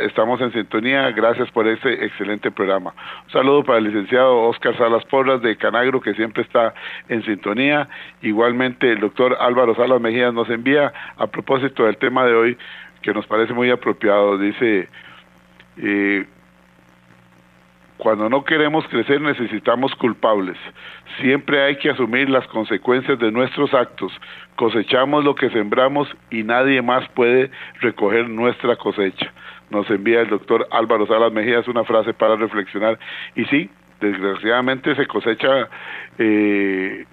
Speaker 5: estamos en sintonía, gracias por ese excelente programa. Un saludo para el licenciado Oscar Salas Porras de Canagro, que siempre está en sintonía. Igualmente el doctor Álvaro Salas Mejías nos envía, a propósito del tema de hoy, que nos parece muy apropiado, dice, cuando no queremos crecer necesitamos culpables. Siempre hay que asumir las consecuencias de nuestros actos. Cosechamos lo que sembramos y nadie más puede recoger nuestra cosecha. Nos envía el doctor Álvaro Salas Mejías una frase para reflexionar. Y sí, desgraciadamente se cosecha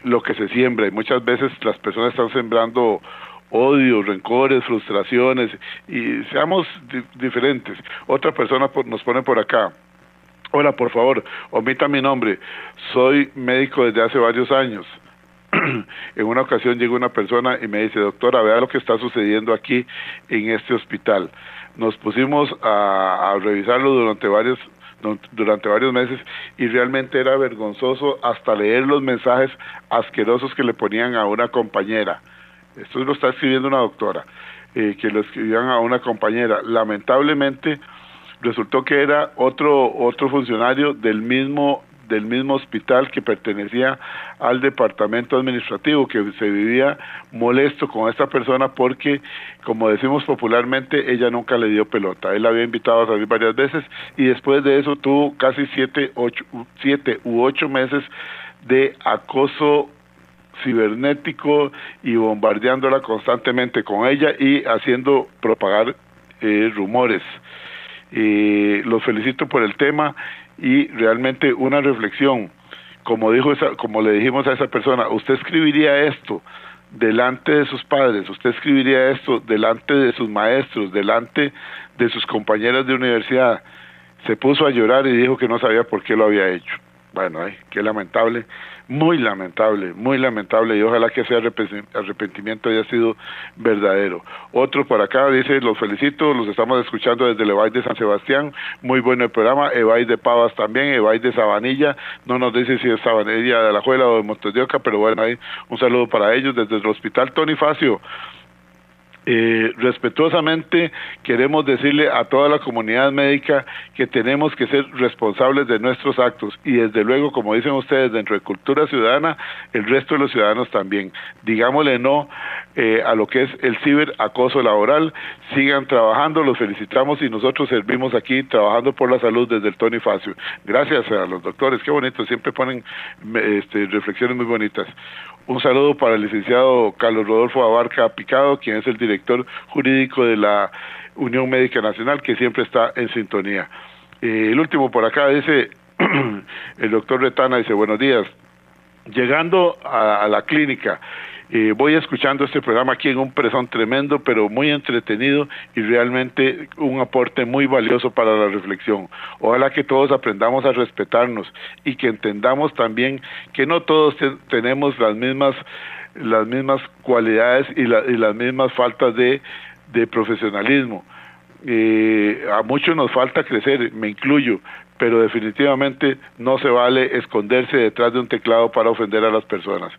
Speaker 5: lo que se siembra. Y muchas veces las personas están sembrando odio, rencores, frustraciones, y seamos diferentes. Otra persona nos pone por acá, hola, por favor, omita mi nombre, soy médico desde hace varios años. En una ocasión llegó una persona y me dice, doctora, vea lo que está sucediendo aquí en este hospital. Nos pusimos a revisarlo durante varios meses y realmente era vergonzoso hasta leer los mensajes asquerosos que le ponían a una compañera. Esto lo está escribiendo una doctora, que lo escribían a una compañera. Lamentablemente resultó que era otro funcionario del mismo hospital que pertenecía al departamento administrativo, que se vivía molesto con esta persona porque, como decimos popularmente, ella nunca le dio pelota. Él la había invitado a salir varias veces y después de eso tuvo casi 7 u 8 meses de acoso cibernético y bombardeándola constantemente con ella y haciendo propagar rumores. Los felicito por el tema y realmente una reflexión, como le dijimos a esa persona, usted escribiría esto delante de sus padres, usted escribiría esto delante de sus maestros, delante de sus compañeras de universidad. Se puso a llorar y dijo que no sabía por qué lo había hecho. Bueno, qué lamentable, muy lamentable, y ojalá que ese arrepentimiento haya sido verdadero. Otro por acá dice, los felicito, los estamos escuchando desde el Evais de San Sebastián, muy bueno el programa, Evais de Pavas también, Evais de Sabanilla, no nos dice si es Sabanilla de Alajuela o de Montes de Oca, pero bueno, un saludo para ellos desde el Hospital Tony Facio. Respetuosamente queremos decirle a toda la comunidad médica que tenemos que ser responsables de nuestros actos y desde luego, como dicen ustedes, dentro de cultura ciudadana, el resto de los ciudadanos también. Digámosle no a lo que es el ciberacoso laboral. Sigan trabajando, los felicitamos y nosotros servimos aquí trabajando por la salud desde el Tony Facio. Gracias a los doctores, qué bonito, siempre ponen reflexiones muy bonitas. Un saludo para el licenciado Carlos Rodolfo Abarca Picado, quien es el director jurídico de la Unión Médica Nacional, que siempre está en sintonía. El último por acá dice, el doctor Retana dice, buenos días, llegando a la clínica, Voy escuchando este programa aquí en un presón tremendo, pero muy entretenido y realmente un aporte muy valioso para la reflexión. Ojalá que todos aprendamos a respetarnos y que entendamos también que no todos tenemos las mismas cualidades y las mismas faltas de profesionalismo. A muchos nos falta crecer, me incluyo, pero definitivamente no se vale esconderse detrás de un teclado para ofender a las personas.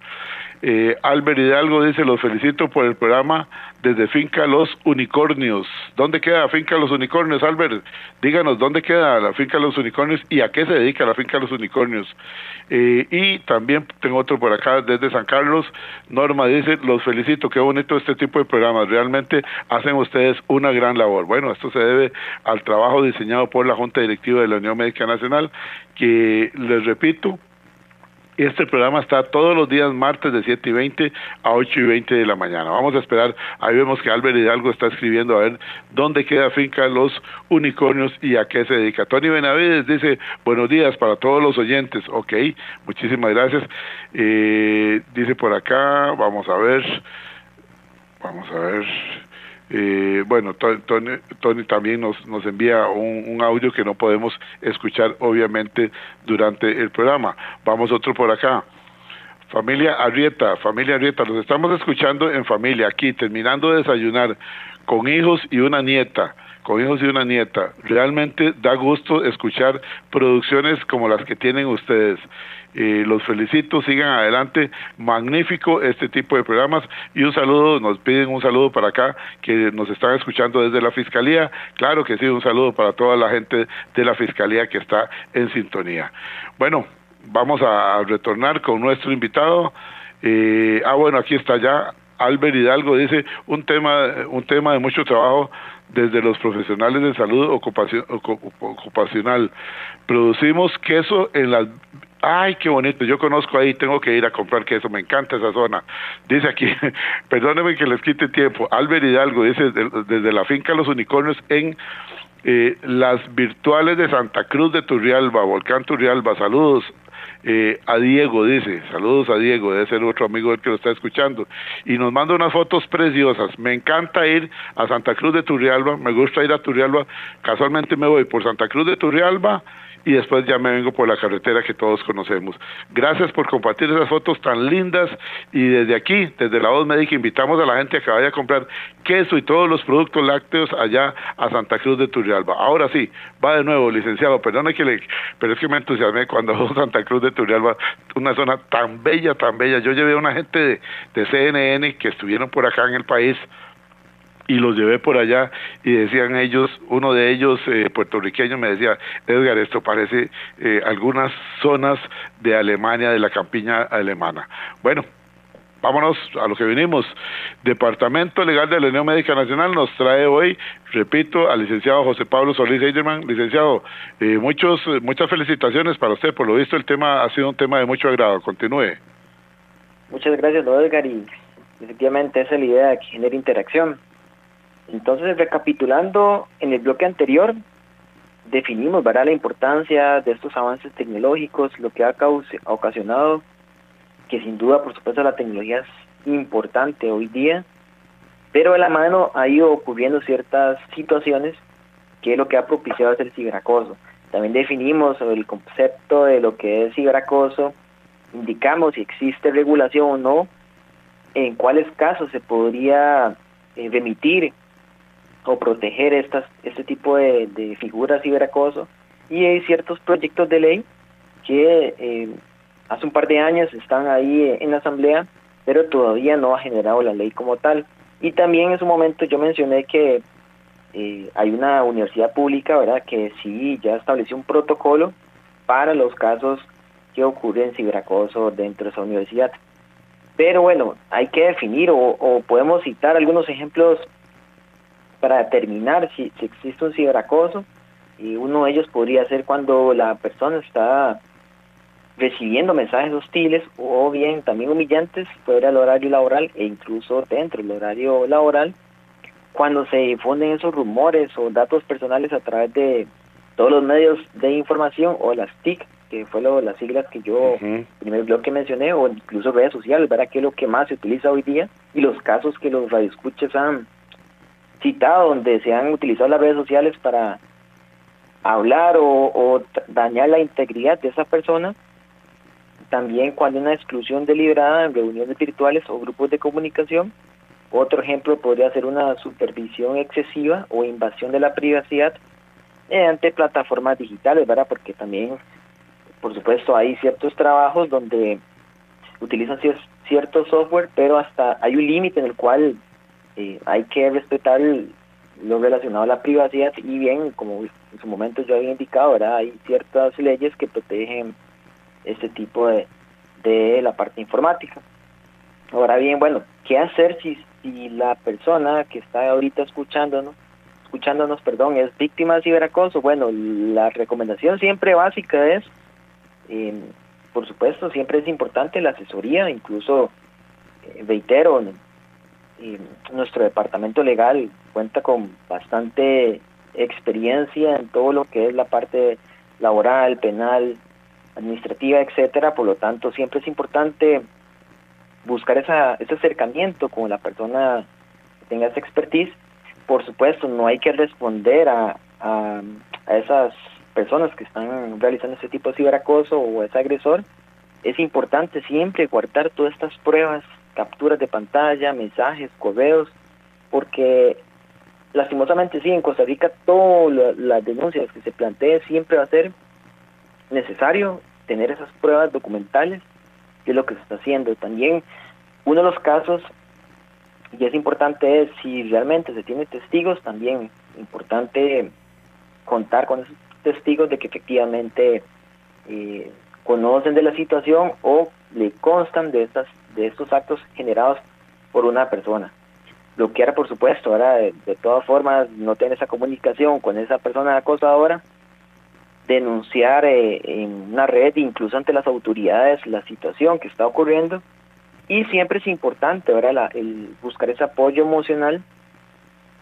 Speaker 5: Albert Hidalgo dice: los felicito por el programa desde Finca Los Unicornios. ¿Dónde queda Finca Los Unicornios, Albert? Díganos, ¿dónde queda la Finca Los Unicornios y a qué se dedica la Finca Los Unicornios? Y también tengo otro por acá desde San Carlos. Norma dice: los felicito, qué bonito este tipo de programas, realmente hacen ustedes una gran labor. Bueno, esto se debe al trabajo diseñado por la Junta Directiva de la Unión Médica Nacional, que les repito, este programa está todos los días martes de 7:20 a 8:20 de la mañana. Vamos a esperar, ahí vemos que Albert Hidalgo está escribiendo a ver dónde queda Finca Los Unicornios y a qué se dedica. Tony Benavides dice: buenos días para todos los oyentes. Ok, muchísimas gracias. Dice por acá, vamos a ver. Bueno, Tony también nos envía un audio que no podemos escuchar obviamente durante el programa. Vamos otro por acá. Familia Arrieta, los estamos escuchando en familia, aquí terminando de desayunar, con hijos y una nieta. Realmente da gusto escuchar producciones como las que tienen ustedes. Los felicito, sigan adelante, magnífico este tipo de programas. Y un saludo, nos piden un saludo para acá, que nos están escuchando desde la Fiscalía. Claro que sí, un saludo para toda la gente de la Fiscalía que está en sintonía. Bueno, vamos a retornar con nuestro invitado. Bueno, aquí está ya Albert Hidalgo. Dice: un tema de mucho trabajo desde los profesionales de salud ocupacional. Producimos queso en las... ¡Ay, qué bonito! Yo conozco ahí, tengo que ir a comprar queso, me encanta esa zona. Dice aquí, perdónenme que les quite tiempo, Albert Hidalgo dice: desde la Finca Los Unicornios en las virtuales de Santa Cruz de Turrialba, Volcán Turrialba. Saludos. A Diego, dice, saludos a Diego, debe ser otro amigo del que lo está escuchando, y nos manda unas fotos preciosas. Me encanta ir a Santa Cruz de Turrialba, me gusta ir a Turrialba, casualmente me voy por Santa Cruz de Turrialba y después ya me vengo por la carretera que todos conocemos. Gracias por compartir esas fotos tan lindas, y desde aquí, desde La Voz Médica, invitamos a la gente a que vaya a comprar queso y todos los productos lácteos allá a Santa Cruz de Turrialba. Ahora sí, va de nuevo, licenciado, perdone pero es que me entusiasmé cuando Santa Cruz de Turrialba, una zona tan bella. Yo llevé a una gente de CNN que estuvieron por acá en el país, y los llevé por allá, y decían ellos, uno de ellos puertorriqueño me decía: Edgar, esto parece algunas zonas de Alemania, de la campiña alemana. Bueno, vámonos a lo que vinimos. Departamento Legal de la Unión Médica Nacional nos trae hoy, repito, al licenciado José Pablo Solís Eiderman. Licenciado, muchas felicitaciones para usted, por lo visto el tema ha sido un tema de mucho agrado. Continúe.
Speaker 8: Muchas gracias, don Edgar, y efectivamente esa es la idea, que genere interacción. Entonces, recapitulando, en el bloque anterior definimos, ¿verdad?, la importancia de estos avances tecnológicos, lo que ha ocasionado que sin duda, por supuesto, la tecnología es importante hoy día, pero de la mano ha ido ocurriendo ciertas situaciones que es lo que ha propiciado el ciberacoso. También definimos sobre el concepto de lo que es ciberacoso, indicamos si existe regulación o no, en cuáles casos se podría remitir o proteger este tipo de figuras ciberacoso, y hay ciertos proyectos de ley que hace un par de años están ahí en la Asamblea, pero todavía no ha generado la ley como tal. Y también en su momento yo mencioné que hay una universidad pública, ¿verdad?, que sí ya estableció un protocolo para los casos que ocurren ciberacoso dentro de esa universidad. Pero bueno, hay que definir o podemos citar algunos ejemplos para determinar si existe un ciberacoso, y uno de ellos podría ser cuando la persona está recibiendo mensajes hostiles o bien también humillantes fuera del horario laboral e incluso dentro del horario laboral, cuando se difunden esos rumores o datos personales a través de todos los medios de información o las TIC, que fue las siglas que yo, primer bloque mencioné, o incluso redes sociales, ¿verdad? Que es lo que más se utiliza hoy día, y los casos que los radioescuchas han citado, donde se han utilizado las redes sociales para hablar o dañar la integridad de esa persona. También cuando hay una exclusión deliberada en reuniones virtuales o grupos de comunicación. Otro ejemplo podría ser una supervisión excesiva o invasión de la privacidad mediante plataformas digitales, ¿verdad? Porque también, por supuesto, hay ciertos trabajos donde utilizan cierto software, pero hasta hay un límite en el cual hay que respetar lo relacionado a la privacidad, y bien, como en su momento yo había indicado, ¿verdad? Hay ciertas leyes que protegen este tipo de la parte informática. Ahora bien, bueno, ¿qué hacer si la persona que está ahorita escuchándonos, es víctima de ciberacoso? Bueno, la recomendación siempre básica es, por supuesto, siempre es importante la asesoría, incluso, reitero, nuestro departamento legal cuenta con bastante experiencia en todo lo que es la parte laboral, penal, administrativa, etcétera. Por lo tanto, siempre es importante buscar ese acercamiento con la persona que tenga esa expertise. Por supuesto, no hay que responder a esas personas que están realizando ese tipo de ciberacoso o a ese agresor. Es importante siempre guardar todas estas pruebas, capturas de pantalla, mensajes, correos, porque lastimosamente sí, en Costa Rica todas las denuncias que se planteen siempre va a ser necesario tener esas pruebas documentales de lo que se está haciendo. También uno de los casos, y es importante, es si realmente se tienen testigos, también importante contar con esos testigos de que efectivamente conocen de la situación o le constan de estos actos generados por una persona. Bloquear, por supuesto, ahora de todas formas, no tener esa comunicación con esa persona acosadora, denunciar en una red, incluso ante las autoridades, la situación que está ocurriendo. Y siempre es importante, ¿verdad?, el buscar ese apoyo emocional,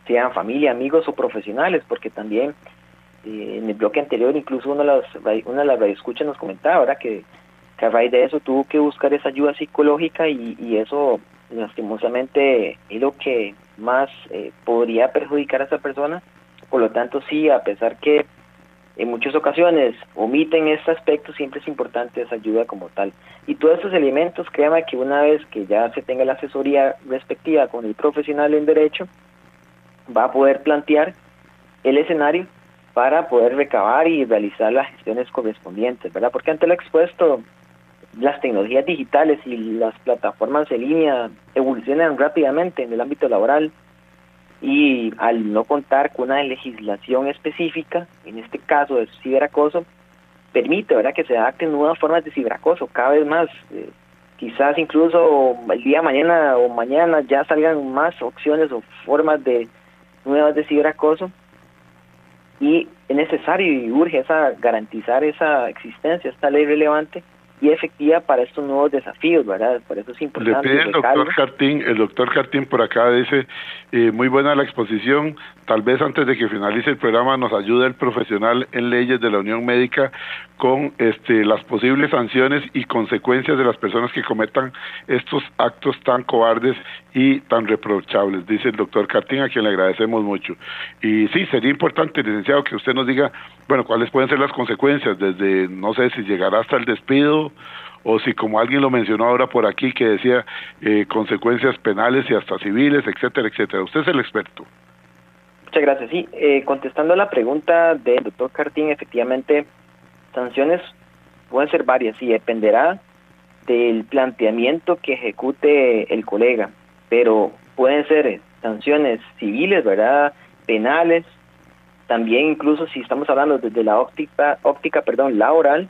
Speaker 8: sean familia, amigos o profesionales, porque también en el bloque anterior incluso una de las radioescuchas nos comentaba, ¿verdad?, que a raíz de eso tuvo que buscar esa ayuda psicológica, y eso lastimosamente es lo que más podría perjudicar a esa persona. Por lo tanto, sí, a pesar que en muchas ocasiones omiten este aspecto, siempre es importante esa ayuda como tal. Y todos estos elementos, créame que una vez que ya se tenga la asesoría respectiva con el profesional en derecho, va a poder plantear el escenario para poder recabar y realizar las gestiones correspondientes, ¿verdad? Porque ante lo expuesto, las tecnologías digitales y las plataformas en línea evolucionan rápidamente en el ámbito laboral, y al no contar con una legislación específica, en este caso de ciberacoso, permite, ¿verdad?, que se adapten nuevas formas de ciberacoso cada vez más. Quizás incluso el día mañana o mañana ya salgan más opciones o formas nuevas de ciberacoso, y es necesario y urge garantizar esa existencia, esta ley relevante y efectiva para estos nuevos desafíos, ¿verdad? Por eso es importante.
Speaker 5: Le pide el doctor Cartín por acá, dice, muy buena la exposición, tal vez antes de que finalice el programa nos ayude el profesional en leyes de la Unión Médica con las posibles sanciones y consecuencias de las personas que cometan estos actos tan cobardes y tan reprochables, dice el doctor Cartín, a quien le agradecemos mucho. Y sí, sería importante, licenciado, que usted nos diga, bueno, cuáles pueden ser las consecuencias, desde, no sé, si llegará hasta el despido, o si, como alguien lo mencionó ahora por aquí, que decía consecuencias penales y hasta civiles, etcétera, etcétera. Usted es el experto.
Speaker 8: Muchas gracias. Sí, contestando a la pregunta del doctor Cartín, efectivamente, sanciones pueden ser varias, y dependerá del planteamiento que ejecute el colega, pero pueden ser sanciones civiles, ¿verdad?, penales, también incluso si estamos hablando desde la óptica laboral,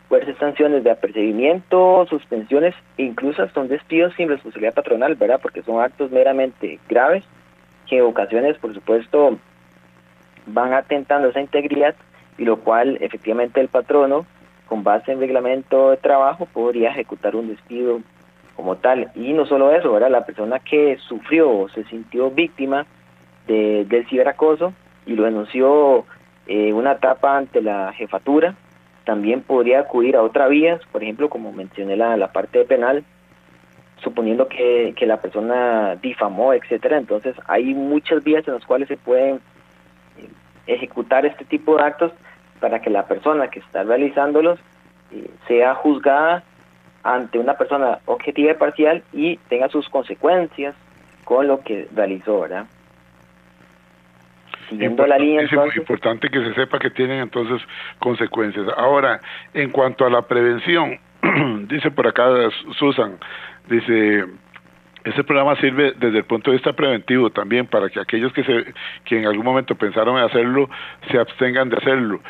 Speaker 8: pueden ser sanciones de apercibimiento, suspensiones, e incluso hasta un despido sin responsabilidad patronal, ¿verdad?, porque son actos meramente graves que en ocasiones, por supuesto, van atentando a esa integridad, y lo cual efectivamente el patrono, con base en reglamento de trabajo, podría ejecutar un despido como tal. Y no solo eso, ¿verdad?, la persona que sufrió o se sintió víctima del ciberacoso y lo denunció una etapa ante la jefatura, también podría acudir a otras vías, por ejemplo, como mencioné la parte penal, suponiendo que la persona difamó, etcétera. Entonces hay muchas vías en las cuales se pueden ejecutar este tipo de actos para que la persona que está realizándolos sea juzgada ante una persona objetiva y parcial y tenga sus consecuencias con lo que realizó, ¿verdad? Siguiendo la línea, entonces,
Speaker 5: importante que se sepa que tienen entonces consecuencias. Ahora, en cuanto a la prevención, dice por acá Susan, dice, este programa sirve desde el punto de vista preventivo también para que aquellos que en algún momento pensaron en hacerlo se abstengan de hacerlo.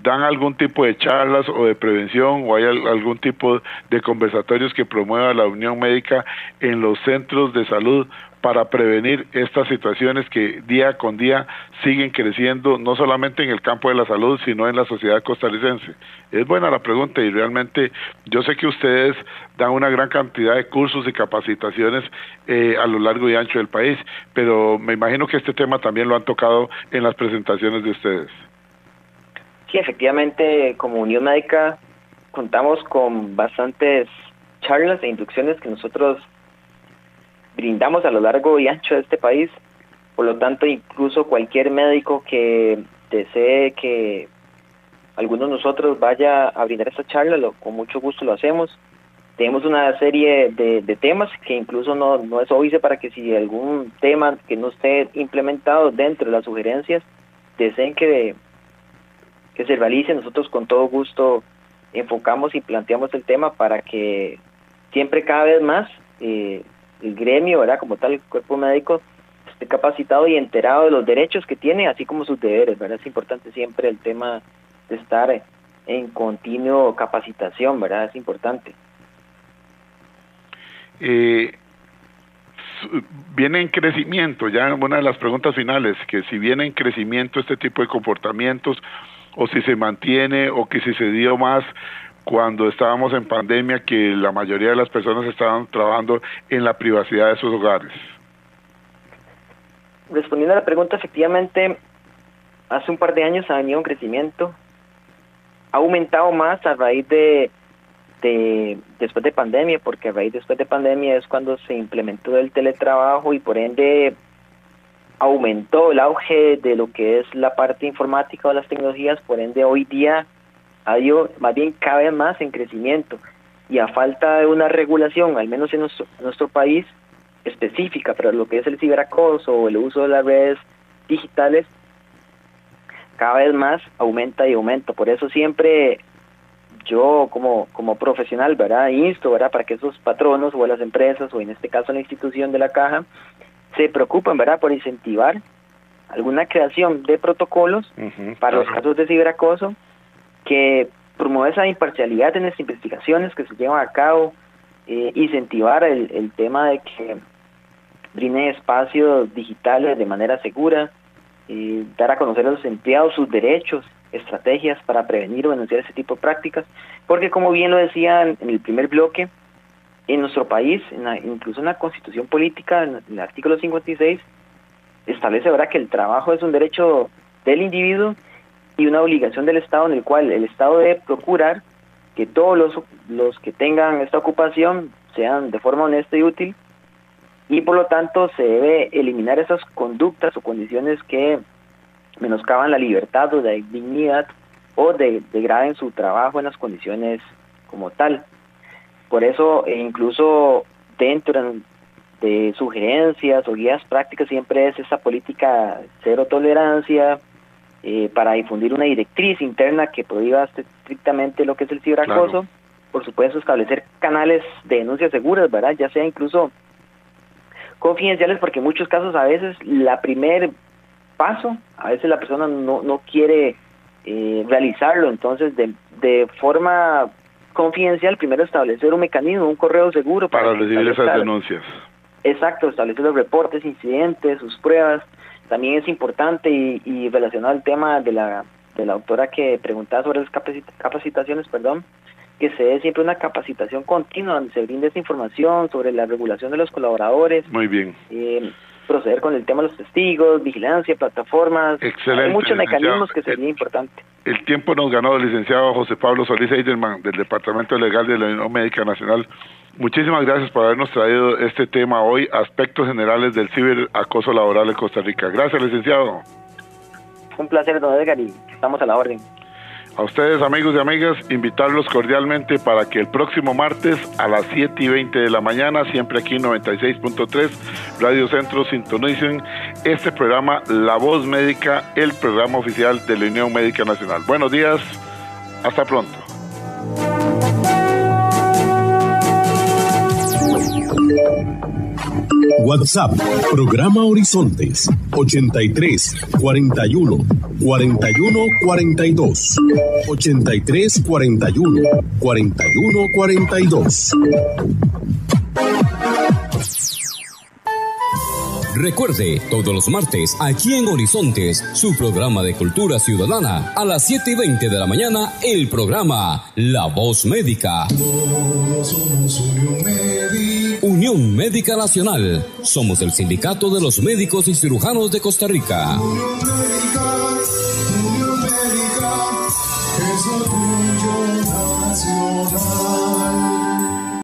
Speaker 5: ¿Dan algún tipo de charlas o de prevención o hay algún tipo de conversatorios que promueva la Unión Médica en los centros de salud para prevenir estas situaciones que día con día siguen creciendo, no solamente en el campo de la salud, sino en la sociedad costarricense? Es buena la pregunta y realmente yo sé que ustedes dan una gran cantidad de cursos y capacitaciones a lo largo y ancho del país, pero me imagino que este tema también lo han tocado en las presentaciones de ustedes.
Speaker 8: Sí, efectivamente, como Unión Médica contamos con bastantes charlas e inducciones que nosotros brindamos a lo largo y ancho de este país. Por lo tanto, incluso cualquier médico que desee que alguno de nosotros vaya a brindar esta charla, con mucho gusto lo hacemos. Tenemos una serie de temas que incluso no es obvio para que si algún tema que no esté implementado dentro de las sugerencias deseen que se realice, nosotros con todo gusto enfocamos y planteamos el tema para que siempre cada vez más el gremio, ¿verdad?, como tal, el cuerpo médico, esté capacitado y enterado de los derechos que tiene, así como sus deberes, ¿verdad? Es importante siempre el tema de estar en continuo capacitación, ¿verdad? Es importante.
Speaker 5: Viene en crecimiento, ya una de las preguntas finales, que si viene en crecimiento este tipo de comportamientos, o si se mantiene, o que si se dio más cuando estábamos en pandemia, que la mayoría de las personas estaban trabajando en la privacidad de sus hogares.
Speaker 8: Respondiendo a la pregunta, efectivamente, hace un par de años ha venido un crecimiento, ha aumentado más a raíz después de pandemia, porque a raíz después de pandemia es cuando se implementó el teletrabajo y por ende aumentó el auge de lo que es la parte informática o las tecnologías. Por ende hoy día ha ido más bien cada vez más en crecimiento, y a falta de una regulación, al menos en nuestro país, específica, pero lo que es el ciberacoso o el uso de las redes digitales, cada vez más aumenta y aumenta. Por eso siempre yo como profesional, ¿verdad?, insto, ¿verdad?, para que esos patronos o las empresas, o en este caso la institución de la Caja, se preocupen, ¿verdad?, por incentivar alguna creación de protocolos para los casos de ciberacoso, que promueve esa imparcialidad en las investigaciones que se llevan a cabo, incentivar el tema de que brinden espacios digitales de manera segura, dar a conocer a los empleados sus derechos, estrategias para prevenir o denunciar ese tipo de prácticas, porque como bien lo decía en el primer bloque, en nuestro país, incluso en la Constitución Política, en el artículo 56, establece, ¿verdad?, que el trabajo es un derecho del individuo y una obligación del Estado, en el cual el Estado debe procurar que todos los que tengan esta ocupación sean de forma honesta y útil, y por lo tanto se debe eliminar esas conductas o condiciones que menoscaban la libertad o la dignidad o degraden su trabajo en las condiciones como tal. Por eso, incluso dentro de sugerencias o guías prácticas, siempre es esa política cero tolerancia, para difundir una directriz interna que prohíba estrictamente lo que es el ciberacoso. Claro. Por supuesto, establecer canales de denuncia seguras, ¿verdad?, ya sea incluso confidenciales, porque en muchos casos a veces la primer paso, a veces la persona no quiere realizarlo. Entonces de forma confidencial, primero establecer un mecanismo, un correo seguro para
Speaker 5: recibir esas denuncias.
Speaker 8: Exacto, establecer los reportes, incidentes, sus pruebas. También es importante, y relacionado al tema de la autora que preguntaba sobre las capacitaciones, que se dé siempre una capacitación continua donde se brinde esa información sobre la regulación de los colaboradores.
Speaker 5: Muy bien.
Speaker 8: proceder con el tema de los testigos, vigilancia, plataformas.
Speaker 5: Excelente,
Speaker 8: hay muchos mecanismos que
Speaker 5: licenciado.
Speaker 8: sería importante.
Speaker 5: El tiempo nos ganó el licenciado José Pablo Solís Eidelman del Departamento Legal de la Unión Médica Nacional. Muchísimas gracias por habernos traído este tema hoy, aspectos generales del ciberacoso laboral en Costa Rica. Gracias, licenciado.
Speaker 8: Un placer, don Edgar, y estamos a la orden.
Speaker 5: A ustedes, amigos y amigas, invitarlos cordialmente para que el próximo martes a las 7:20 de la mañana, siempre aquí en 96.3 Radio Centro, sintonicen este programa La Voz Médica, el programa oficial de la Unión Médica Nacional. Buenos días, hasta pronto.
Speaker 2: WhatsApp, programa Horizontes, 83 41 41 42. 83 41 41 42.
Speaker 7: Recuerde, todos los martes, aquí en Horizontes, su programa de cultura ciudadana, a las 7:20 de la mañana, el programa La Voz Médica.
Speaker 6: Todos somos Unión Médica.
Speaker 7: Unión Médica Nacional. Somos el sindicato de los médicos y cirujanos de Costa Rica.
Speaker 6: Unión Médica.